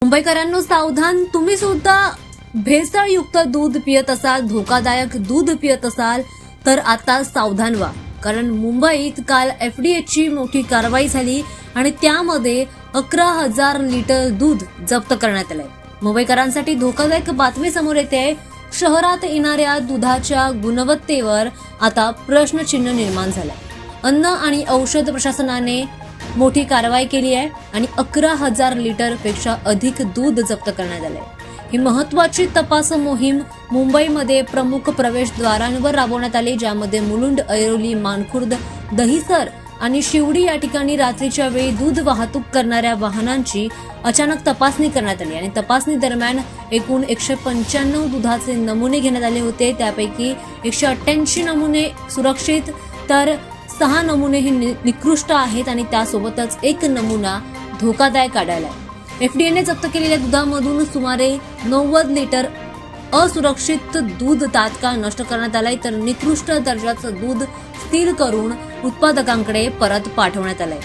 मुंबईकरांनो सावधान, तुम्ही सुद्धा भेसळयुक्त दूध पियत असाल, धोकादायक दूध पियत असाल तर आता सावधान व्हा. कारण मुंबईत काल एफडीएची मोठी कारवाई झाली आणि त्यामध्ये 11,000 लिटर दूध जप्त करण्यात आलंय. मुंबईकरांसाठी धोकादायक बातमी समोर येते. शहरात येणाऱ्या दुधाच्या गुणवत्तेवर आता प्रश्नचिन्ह निर्माण झालंय. अन्न आणि औषध प्रशासनाने मोठी कारवाई केली आहे आणि 11,000 लिटर पेक्षा अधिक दूध जप्त करण्यात आलंय. ही महत्वाची तपास मोहीम मुंबईमध्ये प्रमुख प्रवेशद्वारांवर राबवण्यात आली, ज्यामध्ये मुलुंड, ऐरोली, मानखुर्द, दहिसर आणि शिवडी या ठिकाणी रात्रीच्या वेळी दूध वाहतूक करणाऱ्या वाहनांची अचानक तपासणी करण्यात आली आणि तपासणी दरम्यान एकूण 195 दुधाचे नमुने घेण्यात आले होते. त्यापैकी 188 नमुने सुरक्षित तर 6 नमुने हे निकृष्ट आहेत आणि त्यासोबतच 1 नमुना धोकादायक आढळला. एफडीएने जप्त केलेल्या दुधामधून सुमारे 90 लिटर असुरक्षित दूध तात्काळ नष्ट करण्यात आलंय, तर निकृष्ट दर्जाचं दूध स्थिर करून उत्पादकांकडे परत पाठवण्यात आलंय.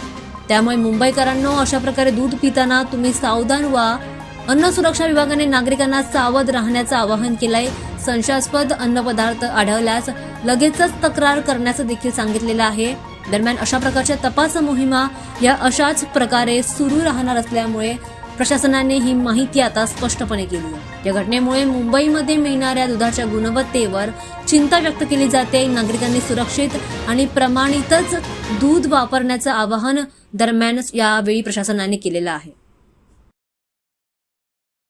त्यामुळे मुंबईकरांनो, अशा प्रकारे दूध पिताना तुम्ही सावधान व्हा. अन्न सुरक्षा विभागाने नागरिकांना सावध राहण्याचं आवाहन केलंय. संशयास्पद अन्नपदार्थ आढळल्यास लगेचच तक्रार करण्याचं देखील सांगितलेलं आहे. दरम्यान अशा प्रकारच्या तपास मोहिमा या अशाच प्रकारे सुरू राहणार असल्यामुळे प्रशासनाने ही माहिती आता स्पष्टपणे केली आहे. या घटनेमुळे मुंबईमध्ये मिळणाऱ्या दुधाच्या गुणवत्तेवर चिंता व्यक्त केली जाते. नागरिकांनी सुरक्षित आणि प्रमाणितच दूध वापरण्याचं आवाहन दरम्यान यावेळी प्रशासनाने केलेलं आहे.